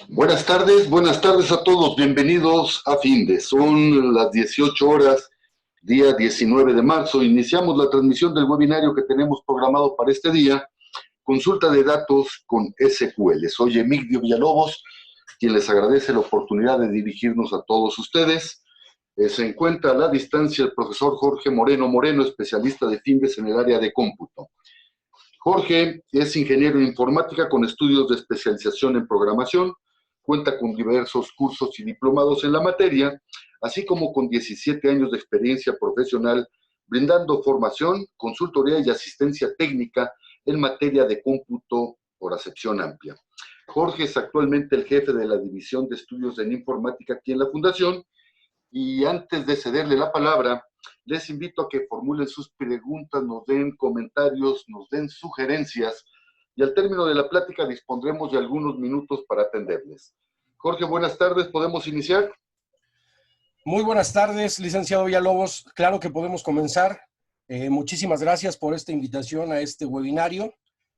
Buenas tardes a todos, bienvenidos a Finde. Son las 18 horas, día 19 de marzo. Iniciamos la transmisión del webinario que tenemos programado para este día, consulta de datos con SQL. Soy Emigdio Villalobos, quien les agradece la oportunidad de dirigirnos a todos ustedes. Se encuentra a la distancia el profesor Jorge Moreno, especialista de Findes en el área de cómputo. Jorge es ingeniero en informática con estudios de especialización en programación, cuenta con diversos cursos y diplomados en la materia, así como con 17 años de experiencia profesional, brindando formación, consultoría y asistencia técnica en materia de cómputo por acepción amplia. Jorge es actualmente el jefe de la División de Estudios en Informática aquí en la Fundación, y antes de cederle la palabra, les invito a que formulen sus preguntas, nos den comentarios, nos den sugerencias, y al término de la plática dispondremos de algunos minutos para atenderles. Jorge, buenas tardes, ¿podemos iniciar? Muy buenas tardes, licenciado Villalobos. Claro que podemos comenzar. Muchísimas gracias por esta invitación a este webinario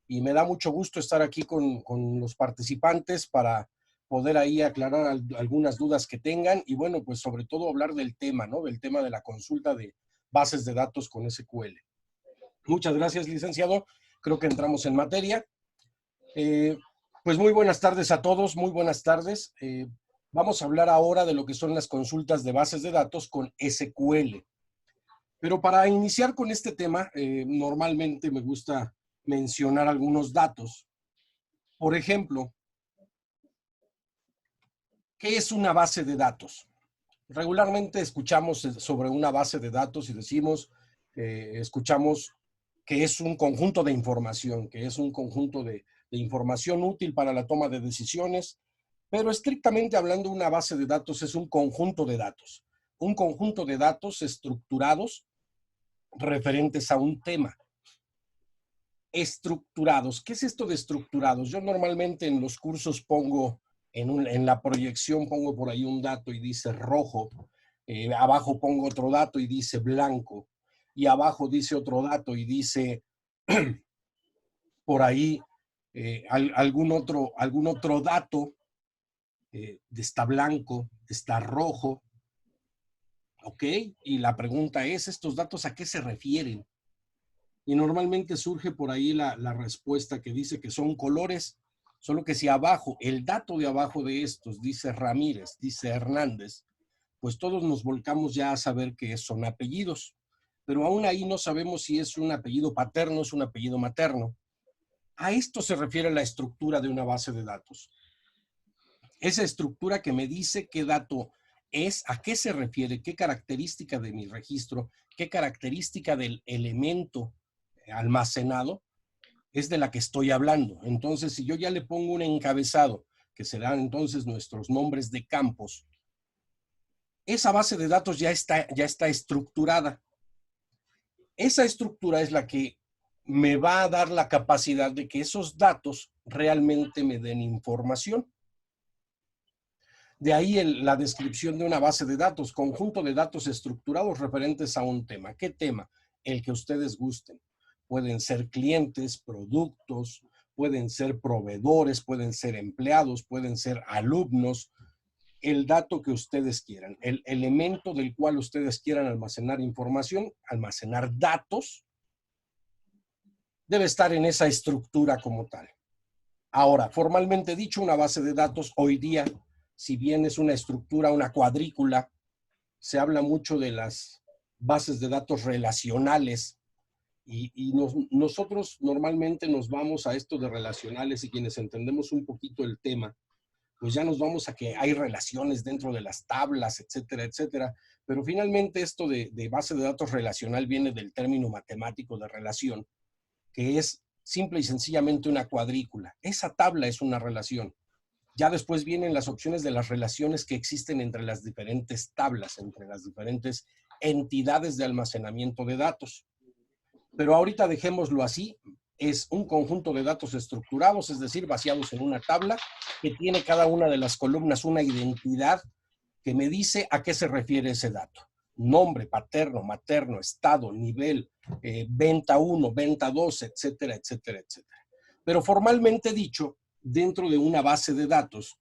y me da mucho gusto estar aquí con los participantes para poder ahí aclarar algunas dudas que tengan y bueno, pues sobre todo hablar del tema, ¿no? Del tema de la consulta de bases de datos con SQL. Muchas gracias, licenciado. Creo que entramos en materia. Pues muy buenas tardes a todos, muy buenas tardes. Vamos a hablar ahora de lo que son las consultas de bases de datos con SQL. Pero para iniciar con este tema, normalmente me gusta mencionar algunos datos. Por ejemplo, ¿qué es una base de datos? Regularmente escuchamos sobre una base de datos y decimos, escuchamos que es un conjunto de información, que es un conjunto de información útil para la toma de decisiones, pero estrictamente hablando, una base de datos es un conjunto de datos estructurados referentes a un tema. Estructurados. ¿Qué es esto de estructurados? Yo normalmente en los cursos pongo, en la proyección pongo por ahí un dato y dice rojo, abajo pongo otro dato y dice blanco, y abajo dice otro dato y dice por ahí algún otro dato, está blanco, está rojo, ¿ok? Y la pregunta es, ¿estos datos a qué se refieren? Y normalmente surge por ahí la respuesta que dice que son colores, solo que si abajo, el dato de abajo de estos dice Ramírez, dice Hernández, pues todos nos volcamos ya a saber que son apellidos, pero aún ahí no sabemos si es un apellido paterno o es un apellido materno. A esto se refiere la estructura de una base de datos. Esa estructura que me dice qué dato es, a qué se refiere, qué característica de mi registro, qué característica del elemento almacenado es de la que estoy hablando. Entonces, si yo ya le pongo un encabezado, que serán entonces nuestros nombres de campos, esa base de datos ya está estructurada. Esa estructura es la que me va a dar la capacidad de que esos datos realmente me den información. De ahí la descripción de una base de datos, conjunto de datos estructurados referentes a un tema. ¿Qué tema? El que ustedes gusten. Pueden ser clientes, productos, pueden ser proveedores, pueden ser empleados, pueden ser alumnos. El dato que ustedes quieran, el elemento del cual ustedes quieran almacenar información, almacenar datos, debe estar en esa estructura como tal. Ahora, formalmente dicho, una base de datos hoy día, si bien es una estructura, una cuadrícula, se habla mucho de las bases de datos relacionales y nosotros normalmente nos vamos a esto de relacionales y quienes entendemos un poquito el tema, pues ya nos vamos a que hay relaciones dentro de las tablas, etcétera, etcétera. Pero finalmente esto de base de datos relacional viene del término matemático de relación, que es simple y sencillamente una cuadrícula. Esa tabla es una relación. Ya después vienen las opciones de las relaciones que existen entre las diferentes tablas, entre las diferentes entidades de almacenamiento de datos. Pero ahorita dejémoslo así, es un conjunto de datos estructurados, es decir, vaciados en una tabla que tiene cada una de las columnas una identidad que me dice a qué se refiere ese dato. Nombre, paterno, materno, estado, nivel, venta 1, venta 2, etcétera, etcétera, etcétera. Pero formalmente dicho, dentro de una base de datos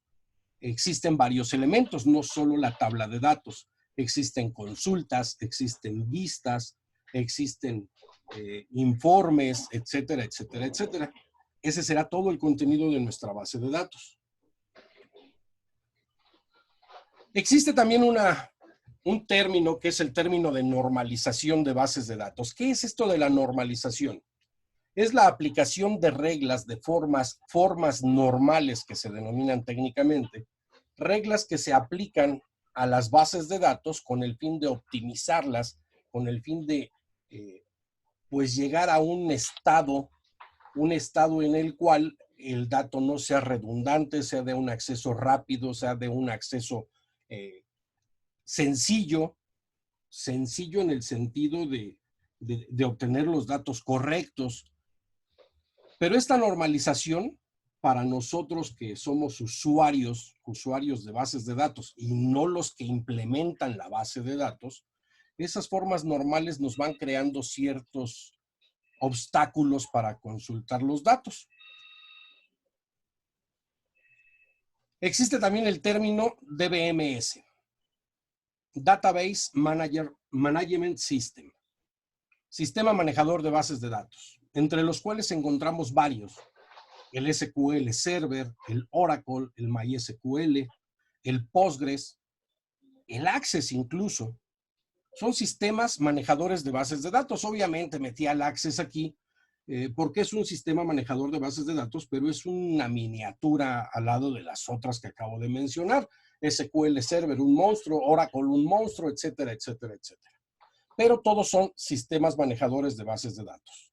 existen varios elementos, no solo la tabla de datos. Existen consultas, existen vistas, existen informes, etcétera, etcétera, etcétera. Ese será todo el contenido de nuestra base de datos. Existe también un término que es el término de normalización de bases de datos. ¿Qué es esto de la normalización? Es la aplicación de reglas, de formas normales que se denominan técnicamente, reglas que se aplican a las bases de datos con el fin de optimizarlas, con el fin de pues llegar a un estado en el cual el dato no sea redundante, sea de un acceso rápido, sea de un acceso sencillo en el sentido de obtener los datos correctos. Pero esta normalización, para nosotros que somos usuarios de bases de datos y no los que implementan la base de datos, esas formas normales nos van creando ciertos obstáculos para consultar los datos. Existe también el término DBMS, Database Management System, sistema manejador de bases de datos, entre los cuales encontramos varios: el SQL Server, el Oracle, el MySQL, el Postgres, el Access incluso. Son sistemas manejadores de bases de datos. Obviamente metí al Access aquí porque es un sistema manejador de bases de datos, pero es una miniatura al lado de las otras que acabo de mencionar. SQL Server, un monstruo; Oracle, un monstruo, etcétera, etcétera, etcétera. Pero todos son sistemas manejadores de bases de datos.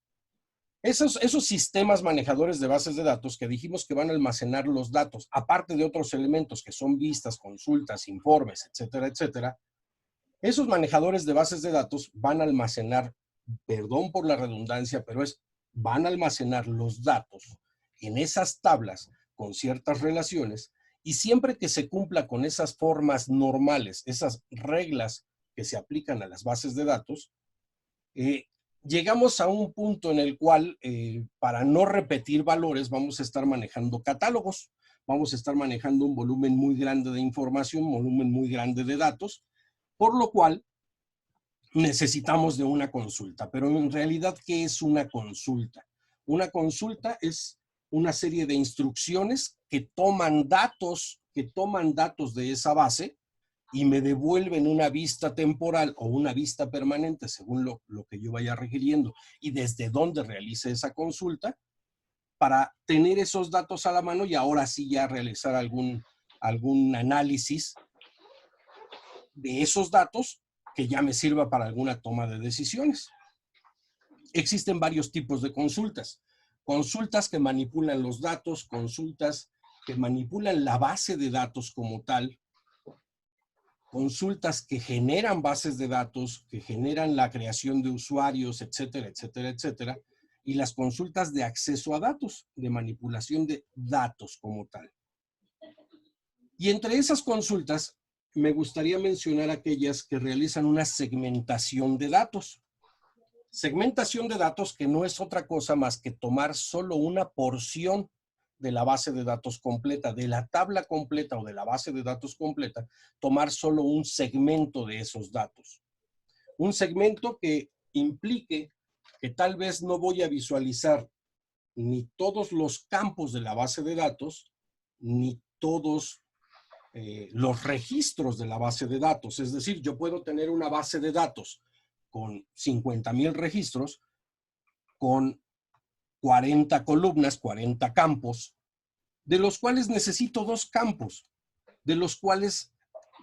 Esos sistemas manejadores de bases de datos que dijimos que van a almacenar los datos, aparte de otros elementos que son vistas, consultas, informes, etcétera, etcétera, esos manejadores de bases de datos van a almacenar, perdón por la redundancia, pero van a almacenar los datos en esas tablas con ciertas relaciones, y siempre que se cumpla con esas formas normales, esas reglas que se aplican a las bases de datos, llegamos a un punto en el cual, para no repetir valores, vamos a estar manejando catálogos, vamos a estar manejando un volumen muy grande de información, un volumen muy grande de datos, por lo cual necesitamos de una consulta. Pero en realidad, ¿qué es una consulta? Una consulta es una serie de instrucciones que toman datos de esa base y me devuelven una vista temporal o una vista permanente, según lo que yo vaya requiriendo y desde dónde realice esa consulta, para tener esos datos a la mano y ahora sí ya realizar algún análisis de esos datos que ya me sirva para alguna toma de decisiones. Existen varios tipos de consultas. Consultas que manipulan los datos, consultas que manipulan la base de datos como tal, consultas que generan bases de datos, que generan la creación de usuarios, etcétera, etcétera, etcétera, y las consultas de acceso a datos, de manipulación de datos como tal. Y entre esas consultas, me gustaría mencionar aquellas que realizan una segmentación de datos. Segmentación de datos que no es otra cosa más que tomar solo una porción de la base de datos completa, de la tabla completa o de la base de datos completa, tomar solo un segmento de esos datos. Un segmento que implique que tal vez no voy a visualizar ni todos los campos de la base de datos, ni todos los registros de la base de datos. Es decir, yo puedo tener una base de datos con 50,000 registros, con 40 columnas, 40 campos, de los cuales necesito 2 campos, de los cuales,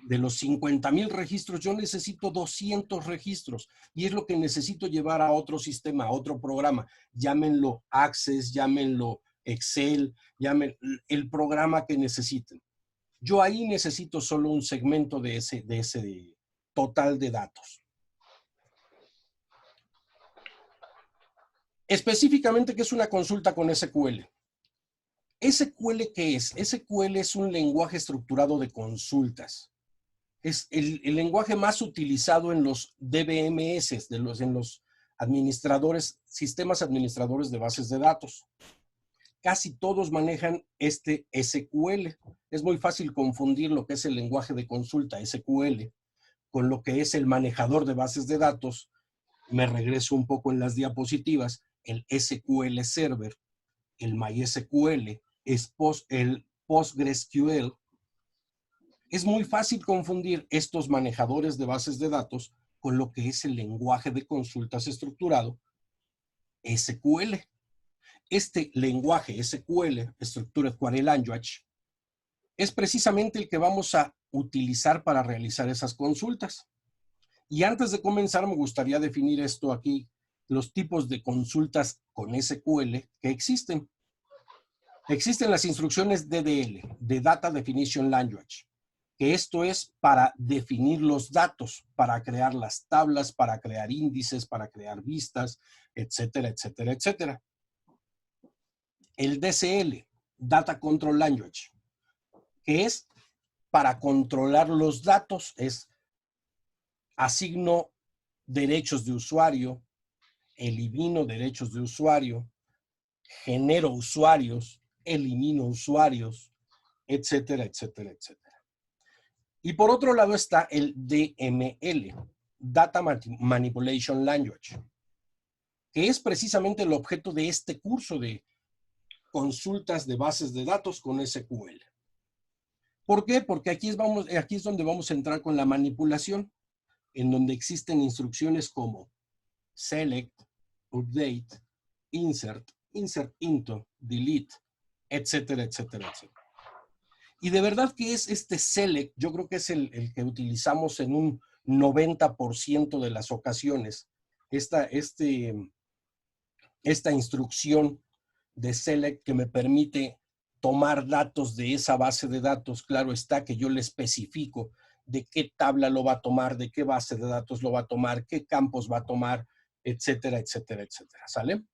de los 50,000 registros, yo necesito 200 registros, y es lo que necesito llevar a otro sistema, a otro programa, llámenlo Access, llámenlo Excel, llamen el programa que necesiten. Yo ahí necesito solo un segmento de ese total de datos. Específicamente, ¿qué es una consulta con SQL? ¿SQL qué es? SQL es un lenguaje estructurado de consultas. Es el lenguaje más utilizado en los DBMS, en los administradores, sistemas administradores de bases de datos. casi todos manejan este SQL. Es muy fácil confundir lo que es el lenguaje de consulta SQL con lo que es el manejador de bases de datos. Me regreso un poco en las diapositivas. El SQL Server, el MySQL, el PostgreSQL. Es muy fácil confundir estos manejadores de bases de datos con lo que es el lenguaje de consultas estructurado SQL. Este lenguaje SQL, Structured Query Language, es precisamente el que vamos a utilizar para realizar esas consultas. Y antes de comenzar, me gustaría definir esto aquí, los tipos de consultas con SQL que existen. Existen las instrucciones DDL, de Data Definition Language, que esto es para definir los datos, para crear las tablas, para crear índices, para crear vistas, etcétera, etcétera, etcétera. El DCL, Data Control Language, que es para controlar los datos, es asigno derechos de usuario, elimino derechos de usuario, genero usuarios, elimino usuarios, etcétera, etcétera, etcétera. Y por otro lado está el DML, Data Manipulation Language, que es precisamente el objeto de este curso de consultas de bases de datos con SQL. ¿Por qué? Porque aquí es donde vamos a entrar con la manipulación, en donde existen instrucciones como select, update, insert, insert into, delete, etcétera, etcétera, etcétera. Y de verdad que es este select, yo creo que es el que utilizamos en un 90% de las ocasiones. Esta instrucción de select que me permite tomar datos de esa base de datos, claro está que yo le especifico de qué tabla lo va a tomar, de qué base de datos lo va a tomar, qué campos va a tomar, etcétera, etcétera, etcétera, ¿sale?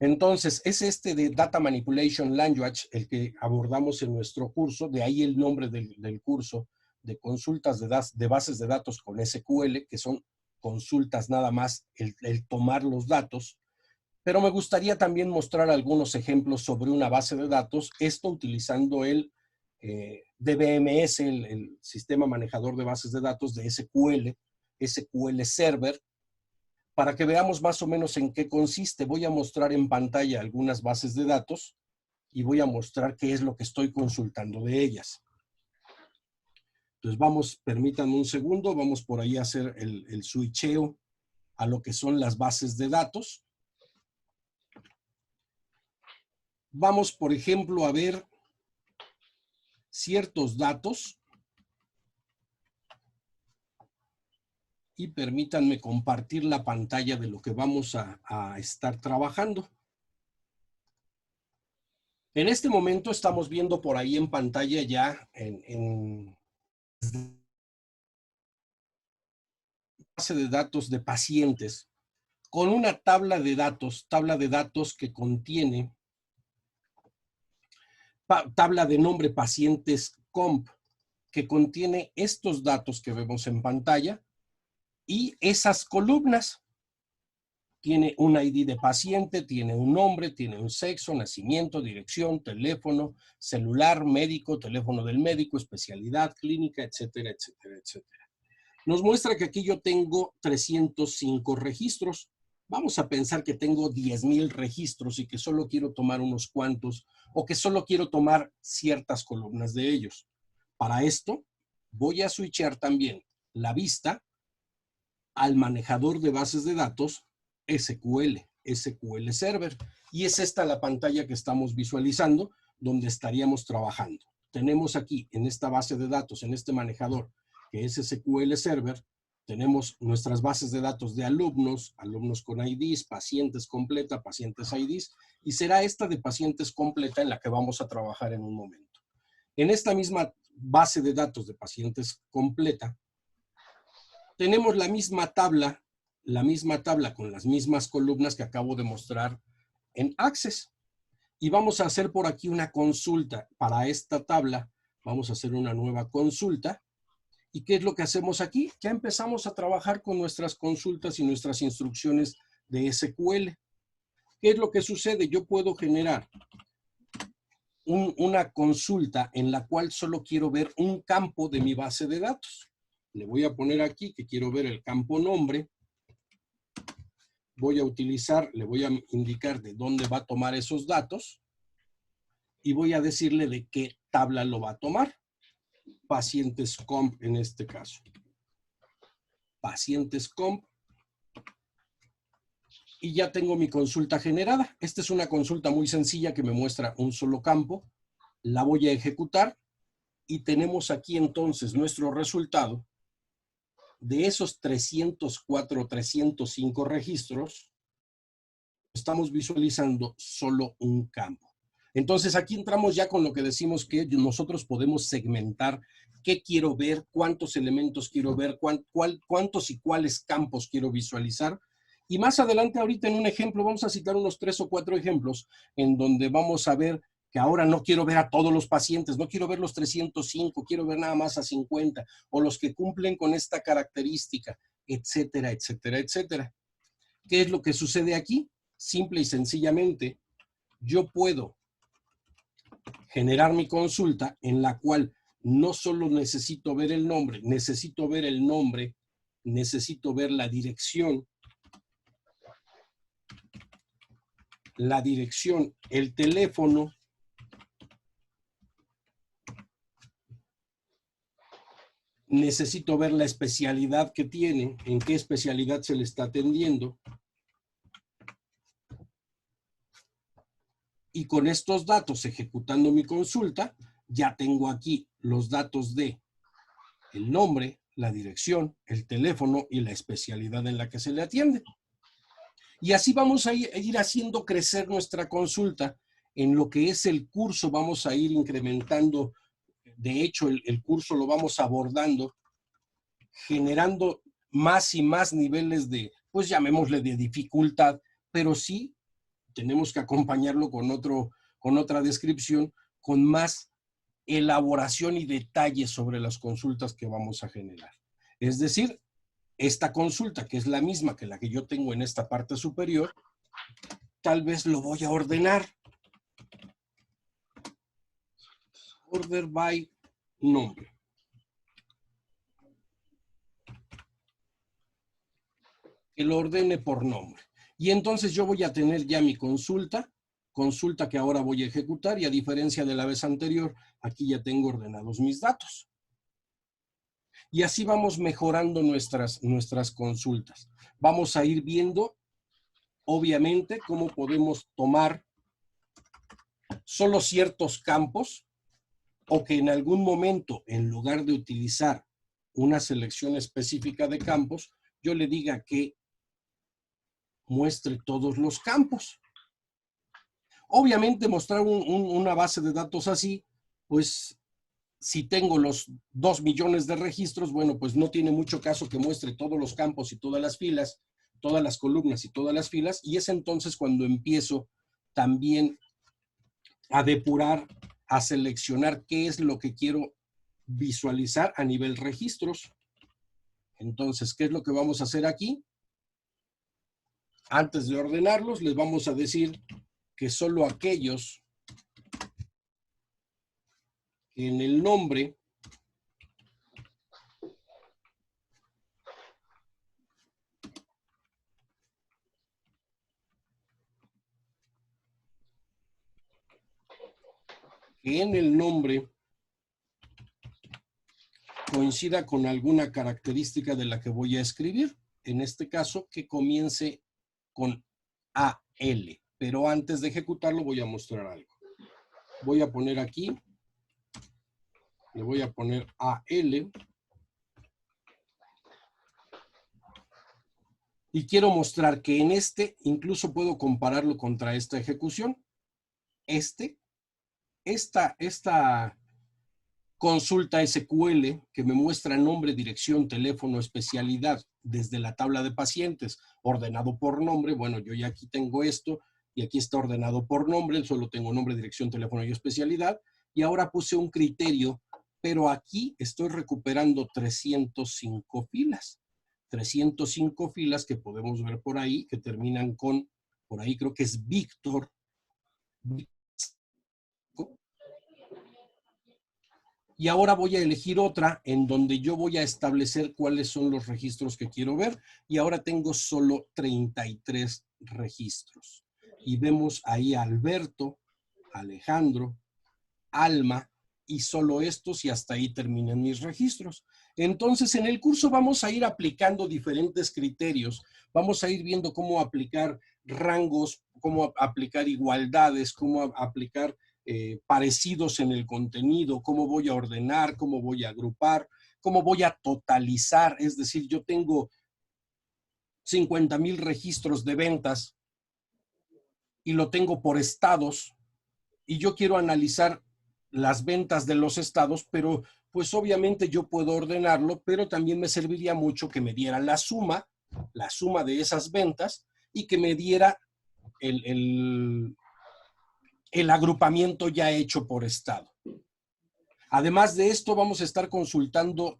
Entonces, es este de Data Manipulation Language el que abordamos en nuestro curso, de ahí el nombre del curso de consultas de bases de datos con SQL, que son consultas nada más, el tomar los datos. Pero me gustaría también mostrar algunos ejemplos sobre una base de datos, esto utilizando el DBMS, el sistema manejador de bases de datos de SQL, SQL Server, para que veamos más o menos en qué consiste. Voy a mostrar en pantalla algunas bases de datos y voy a mostrar qué es lo que estoy consultando de ellas. Entonces permítanme un segundo, vamos por ahí a hacer el switcheo a lo que son las bases de datos. Vamos, por ejemplo, a ver ciertos datos y permítanme compartir la pantalla de lo que vamos a estar trabajando. En este momento estamos viendo por ahí en pantalla ya en base de datos de pacientes con una tabla de datos que contiene tabla de nombre pacientes comp, que contiene estos datos que vemos en pantalla y esas columnas. Tiene un ID de paciente, tiene un nombre, tiene un sexo, nacimiento, dirección, teléfono, celular, médico, teléfono del médico, especialidad, clínica, etcétera, etcétera, etcétera. Nos muestra que aquí yo tengo 305 registros. Vamos a pensar que tengo 10,000 registros y que solo quiero tomar unos cuantos o que solo quiero tomar ciertas columnas de ellos. Para esto, voy a switchar también la vista al manejador de bases de datos SQL Server. Y es esta la pantalla que estamos visualizando, donde estaríamos trabajando. Tenemos aquí, en esta base de datos, en este manejador, que es SQL Server, tenemos nuestras bases de datos de alumnos, alumnos con IDs, pacientes completa, pacientes IDs, y será esta de pacientes completa en la que vamos a trabajar en un momento. En esta misma base de datos de pacientes completa, tenemos la misma tabla con las mismas columnas que acabo de mostrar en Access. Y vamos a hacer por aquí una consulta. Para esta tabla vamos a hacer una nueva consulta. ¿Y qué es lo que hacemos aquí? Ya empezamos a trabajar con nuestras consultas y nuestras instrucciones de SQL. ¿Qué es lo que sucede? Yo puedo generar una consulta en la cual solo quiero ver un campo de mi base de datos. Le voy a poner aquí que quiero ver el campo nombre. Voy a utilizar, le voy a indicar de dónde va a tomar esos datos y voy a decirle de qué tabla lo va a tomar. Pacientes comp en este caso. Pacientes comp. Y ya tengo mi consulta generada. Esta es una consulta muy sencilla que me muestra un solo campo. La voy a ejecutar y tenemos aquí entonces nuestro resultado. De esos 304, 305 registros, estamos visualizando solo un campo. Entonces aquí entramos ya con lo que decimos que nosotros podemos segmentar qué quiero ver, cuántos elementos quiero ver, cuántos y cuáles campos quiero visualizar. Y más adelante, ahorita en un ejemplo, vamos a citar unos 3 o 4 ejemplos en donde vamos a ver que ahora no quiero ver a todos los pacientes, no quiero ver los 305, quiero ver nada más a 50, o los que cumplen con esta característica, etcétera, etcétera, etcétera. ¿Qué es lo que sucede aquí? Simple y sencillamente, yo puedo generar mi consulta en la cual no solo necesito ver el nombre, necesito ver la dirección, el teléfono, necesito ver la especialidad que tiene, en qué especialidad se le está atendiendo. Y con estos datos, ejecutando mi consulta, ya tengo aquí los datos de el nombre, la dirección, el teléfono y la especialidad en la que se le atiende. Y así vamos a ir haciendo crecer nuestra consulta. En lo que es el curso vamos a ir incrementando. De hecho, el curso lo vamos abordando, generando más y más niveles de, pues llamémosle de dificultad, pero sí tenemos que acompañarlo con otra descripción, con más elaboración y detalle sobre las consultas que vamos a generar. Es decir, esta consulta, que es la misma que la que yo tengo en esta parte superior, tal vez lo voy a ordenar. Order by nombre. Que lo ordene por nombre. Y entonces yo voy a tener ya mi consulta que ahora voy a ejecutar, y a diferencia de la vez anterior, aquí ya tengo ordenados mis datos. Y así vamos mejorando nuestras consultas. Vamos a ir viendo, obviamente, cómo podemos tomar solo ciertos campos, o que en algún momento, en lugar de utilizar una selección específica de campos, yo le diga que muestre todos los campos. Obviamente, mostrar una base de datos así, pues si tengo los 2 millones de registros, bueno, pues no tiene mucho caso que muestre todos los campos y todas las filas, todas las columnas y todas las filas, y es entonces cuando empiezo también a depurar, a seleccionar qué es lo que quiero visualizar a nivel registros. Entonces, ¿qué es lo que vamos a hacer aquí? Antes de ordenarlos, les vamos a decir que solo aquellos que en el nombre coincida con alguna característica de la que voy a escribir. En este caso, que comience con AL. Pero antes de ejecutarlo voy a mostrar algo. Voy a poner aquí, le voy a poner AL. Y quiero mostrar que en incluso puedo compararlo contra esta ejecución. Esta consulta SQL que me muestra nombre, dirección, teléfono, especialidad desde la tabla de pacientes, ordenado por nombre. Bueno, yo ya aquí tengo esto y aquí está ordenado por nombre, solo tengo nombre, dirección, teléfono y especialidad. Y ahora puse un criterio, pero aquí estoy recuperando 305 filas. 305 filas que podemos ver por ahí, que terminan con, por ahí creo que es Víctor, Y ahora voy a elegir otra en donde yo voy a establecer cuáles son los registros que quiero ver. Y ahora tengo solo 33 registros. Y vemos ahí a Alberto, Alejandro, Alma, y solo estos, y hasta ahí terminan mis registros. Entonces, en el curso vamos a ir aplicando diferentes criterios, vamos a ir viendo cómo aplicar rangos, cómo aplicar igualdades, cómo aplicar parecidos en el contenido, cómo voy a ordenar, cómo voy a agrupar, cómo voy a totalizar, es decir, yo tengo 50,000 registros de ventas y lo tengo por estados, y yo quiero analizar las ventas de los estados, pero pues obviamente yo puedo ordenarlo, pero también me serviría mucho que me diera la suma de esas ventas y que me diera el agrupamiento ya hecho por estado. Además de esto, vamos a estar consultando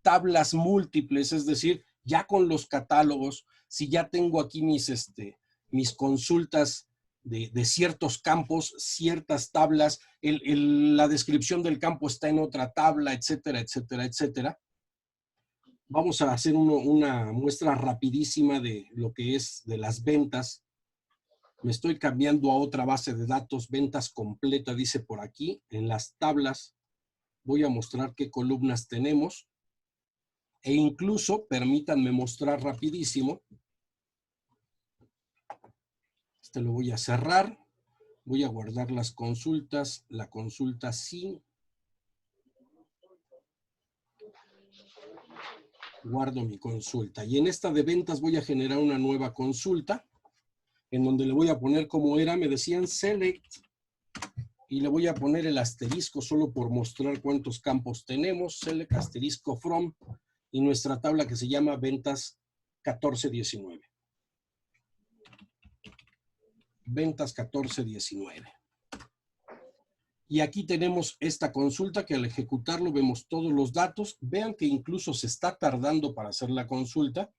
tablas múltiples, es decir, ya con los catálogos, si ya tengo aquí mis consultas de ciertos campos, ciertas tablas, la descripción del campo está en otra tabla, etcétera, etcétera, etcétera. Vamos a hacer una muestra rapidísima de lo que es de las ventas. Me estoy cambiando a otra base de datos, ventas completa, dice por aquí, en las tablas. Voy a mostrar qué columnas tenemos e incluso, permítanme mostrar rapidísimo, lo voy a cerrar, voy a guardar las consultas, la consulta sí, guardo mi consulta y en esta de ventas voy a generar una nueva consulta en donde le voy a poner como era, me decían select y le voy a poner el asterisco solo por mostrar cuántos campos tenemos, select asterisco from y nuestra tabla que se llama ventas 1419. Ventas 1419. Y aquí tenemos esta consulta que al ejecutarlo vemos todos los datos. Vean que incluso se está tardando para hacer la consulta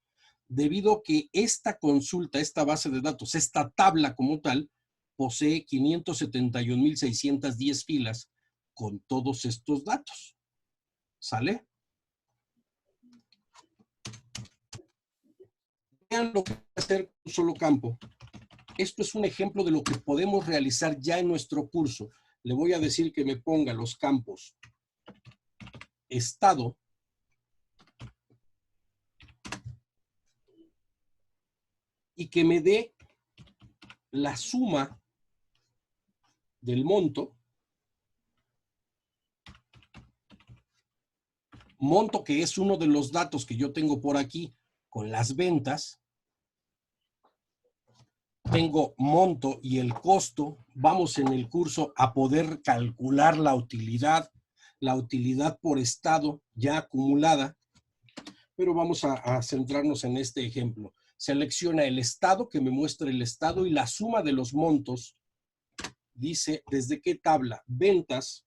debido a que esta consulta, esta base de datos, esta tabla como tal, posee 571,610 filas con todos estos datos. ¿Sale? Vean lo que voy a hacer con un solo campo. Esto es un ejemplo de lo que podemos realizar ya en nuestro curso. Le voy a decir que me ponga los campos estado, y que me dé la suma del monto que es uno de los datos que yo tengo por aquí con las ventas. Tengo monto y el costo. Vamos en el curso a poder calcular la utilidad por estado ya acumulada, pero vamos a centrarnos en este ejemplo. Selecciona el estado, que me muestre el estado y la suma de los montos. Dice, ¿desde qué tabla? Ventas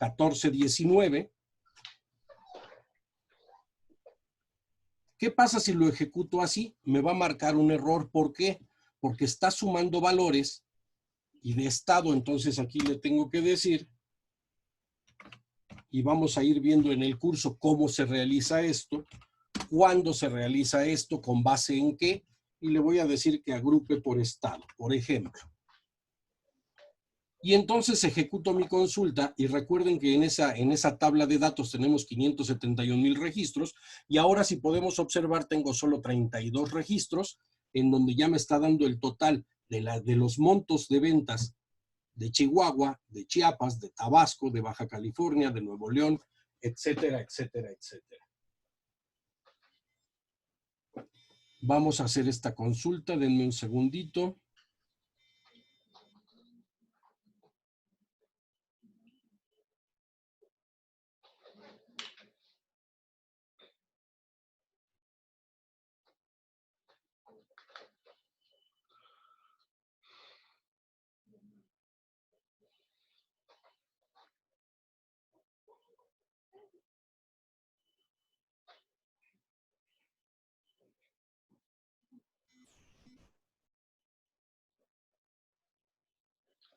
1419. ¿Qué pasa si lo ejecuto así? Me va a marcar un error. ¿Por qué? Porque está sumando valores y de estado, entonces aquí le tengo que decir, y vamos a ir viendo en el curso cómo se realiza esto, cuándo se realiza esto, con base en qué, y le voy a decir que agrupe por estado, por ejemplo. Y entonces ejecuto mi consulta y recuerden que en esa tabla de datos tenemos 571,000 registros y ahora si podemos observar tengo solo 32 registros en donde ya me está dando el total de los montos de ventas de Chihuahua, de Chiapas, de Tabasco, de Baja California, de Nuevo León, etcétera, etcétera, etcétera. Vamos a hacer esta consulta, denme un segundito.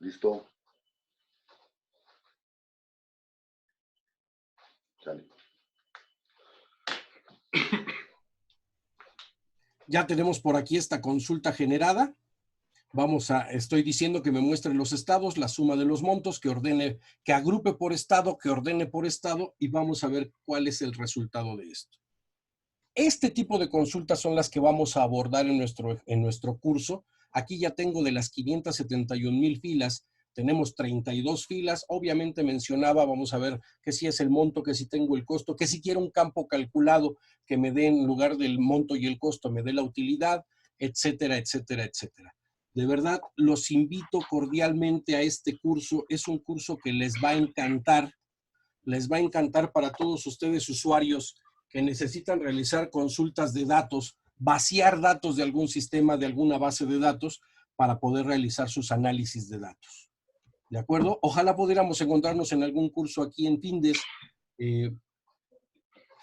Listo. Sale. Ya tenemos por aquí esta consulta generada. Estoy diciendo que me muestren los estados, la suma de los montos, que ordene, que agrupe por estado, que ordene por estado, y vamos a ver cuál es el resultado de esto. Este tipo de consultas son las que vamos a abordar en nuestro curso. Aquí ya tengo de las 571,000 filas, tenemos 32 filas. Obviamente mencionaba, vamos a ver que si es el monto, que si tengo el costo, que si quiero un campo calculado que me dé en lugar del monto y el costo, me dé la utilidad, etcétera, etcétera, etcétera. De verdad, los invito cordialmente a este curso. Es un curso que les va a encantar para todos ustedes usuarios que necesitan realizar consultas de datos, vaciar datos de algún sistema, de alguna base de datos, para poder realizar sus análisis de datos. ¿De acuerdo? Ojalá pudiéramos encontrarnos en algún curso aquí en Findes.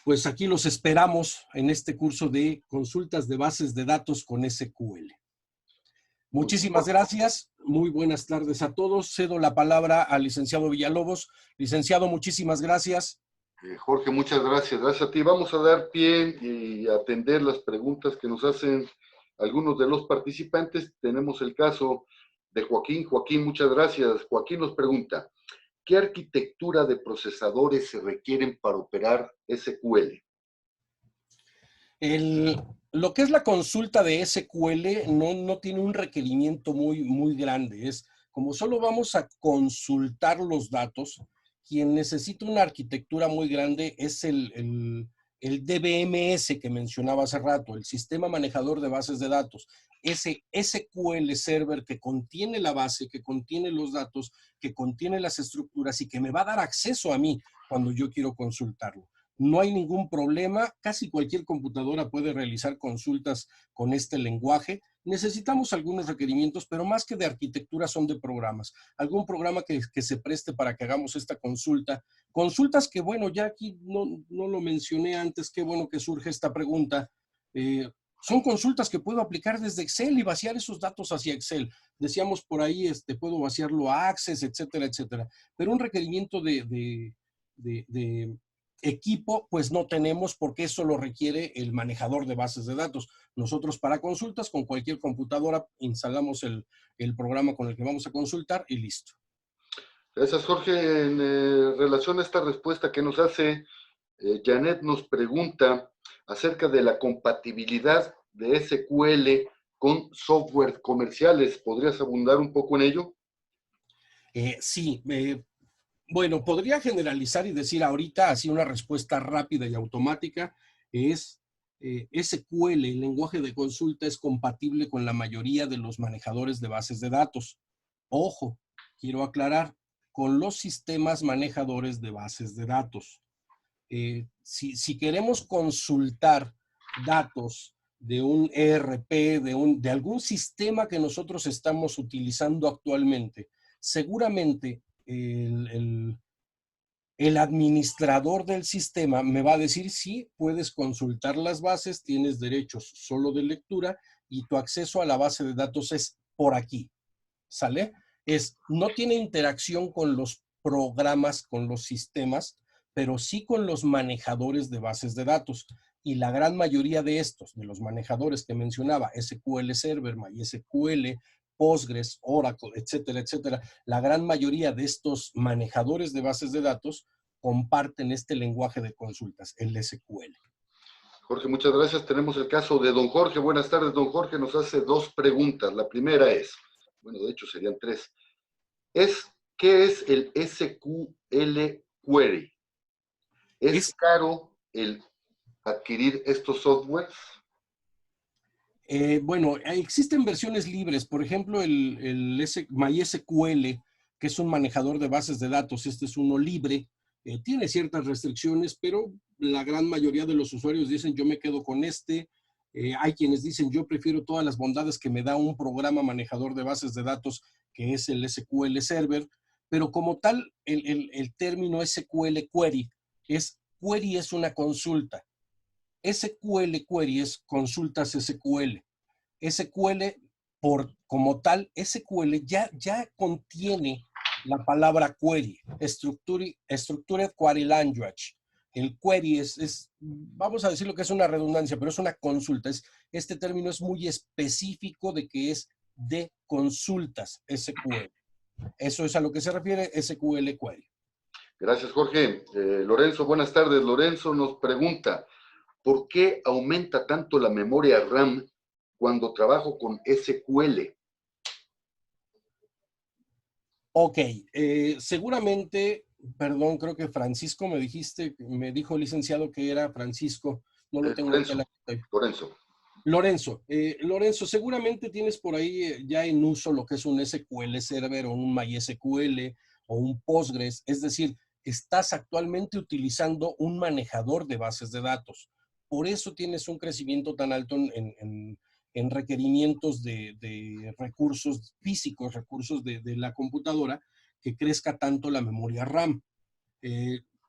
Pues aquí los esperamos en este curso de consultas de bases de datos con SQL. Muchísimas gracias. Muy buenas tardes a todos. Cedo la palabra al licenciado Villalobos. Licenciado, muchísimas gracias. Jorge, muchas gracias. Gracias a ti. Vamos a dar pie y atender las preguntas que nos hacen algunos de los participantes. Tenemos el caso de Joaquín. Joaquín, muchas gracias. Joaquín nos pregunta, ¿qué arquitectura de procesadores se requieren para operar SQL? Lo que es la consulta de SQL no tiene un requerimiento muy grande. Es como solo vamos a consultar los datos, quien necesita una arquitectura muy grande es el DBMS que mencionaba hace rato, el sistema manejador de bases de datos. Ese SQL Server que contiene la base, que contiene los datos, que contiene las estructuras y que me va a dar acceso a mí cuando yo quiero consultarlo. No hay ningún problema, casi cualquier computadora puede realizar consultas con este lenguaje. Necesitamos algunos requerimientos, pero más que de arquitectura son de programas. Algún programa que se preste para que hagamos esta consulta. Consultas que, bueno, ya aquí no lo mencioné antes, qué bueno que surge esta pregunta. Son consultas que puedo aplicar desde Excel y vaciar esos datos hacia Excel. Decíamos por ahí, puedo vaciarlo a Access, etcétera, etcétera. Pero un requerimiento de equipo, pues no tenemos porque eso lo requiere el manejador de bases de datos. Nosotros para consultas con cualquier computadora instalamos el programa con el que vamos a consultar y listo. Gracias, Jorge. En relación a esta respuesta que nos hace, Janet nos pregunta acerca de la compatibilidad de SQL con software comerciales. ¿Podrías abundar un poco en ello? Sí, bueno, podría generalizar y decir ahorita, así una respuesta rápida y automática, es SQL, el lenguaje de consulta, es compatible con la mayoría de los manejadores de bases de datos. Ojo, quiero aclarar, con los sistemas manejadores de bases de datos. Si queremos consultar datos de un ERP, de algún sistema que nosotros estamos utilizando actualmente, seguramente el administrador del sistema me va a decir, sí, puedes consultar las bases, tienes derechos solo de lectura y tu acceso a la base de datos es por aquí, ¿sale? No tiene interacción con los programas, con los sistemas, pero sí con los manejadores de bases de datos. Y la gran mayoría de estos, de los manejadores que mencionaba, SQL Server, MySQL, Postgres, Oracle, etcétera, etcétera, la gran mayoría de estos manejadores de bases de datos comparten este lenguaje de consultas, el SQL. Jorge, muchas gracias. Tenemos el caso de don Jorge. Buenas tardes, don Jorge. Nos hace dos preguntas. La primera es, bueno, de hecho serían tres. ¿Qué es el SQL Query? ¿Es caro el adquirir estos softwares? Bueno, existen versiones libres. Por ejemplo, el MySQL, que es un manejador de bases de datos, este es uno libre. Tiene ciertas restricciones, pero la gran mayoría de los usuarios dicen yo me quedo con este. Hay quienes dicen yo prefiero todas las bondades que me da un programa manejador de bases de datos que es el SQL Server, pero como tal el término SQL Query es una consulta. SQL Query es consultas SQL. SQL como tal, SQL ya contiene la palabra query, Structured Query Language. El query vamos a decir lo que es una redundancia, pero es una consulta. Este término es muy específico de que es de consultas SQL. Eso es a lo que se refiere SQL Query. Gracias, Jorge. Lorenzo, buenas tardes. Lorenzo nos pregunta, ¿por qué aumenta tanto la memoria RAM cuando trabajo con SQL? Ok, seguramente, perdón, creo que Francisco me dijo el licenciado que era Francisco, no lo tengo aquí a la... Lorenzo. Lorenzo, seguramente tienes por ahí ya en uso lo que es un SQL Server o un MySQL o un Postgres, es decir, estás actualmente utilizando un manejador de bases de datos. Por eso tienes un crecimiento tan alto en requerimientos de recursos físicos, recursos de la computadora, que crezca tanto la memoria RAM.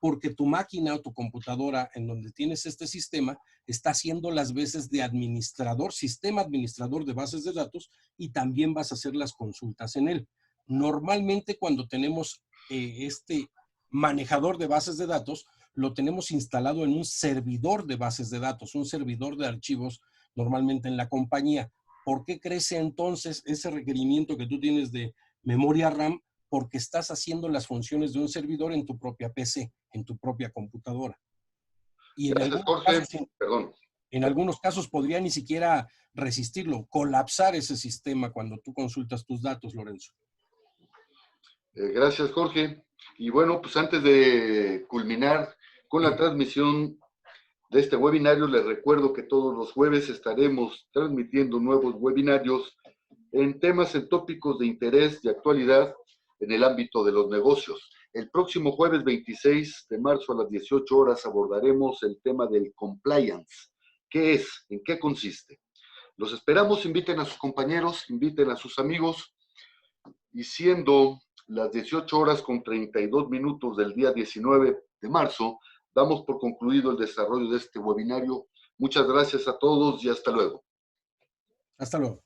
Porque tu máquina o tu computadora en donde tienes este sistema está haciendo las veces de administrador, sistema administrador de bases de datos, y también vas a hacer las consultas en él. Normalmente cuando tenemos este manejador de bases de datos, lo tenemos instalado en un servidor de bases de datos, un servidor de archivos, normalmente en la compañía. ¿Por qué crece entonces ese requerimiento que tú tienes de memoria RAM? Porque estás haciendo las funciones de un servidor en tu propia PC, en tu propia computadora. Y Gracias, Jorge. En algunos casos podría ni siquiera resistirlo, colapsar ese sistema cuando tú consultas tus datos, Lorenzo. Gracias, Jorge. Y bueno, pues antes de culminar con la transmisión de este webinario, les recuerdo que todos los jueves estaremos transmitiendo nuevos webinarios en temas, en tópicos de interés de actualidad en el ámbito de los negocios. El próximo jueves 26 de marzo a las 18 horas abordaremos el tema del compliance. ¿Qué es? ¿En qué consiste? Los esperamos, inviten a sus compañeros, inviten a sus amigos, y siendo las 18 horas con 32 minutos del día 19 de marzo, damos por concluido el desarrollo de este webinario. Muchas gracias a todos y hasta luego. Hasta luego.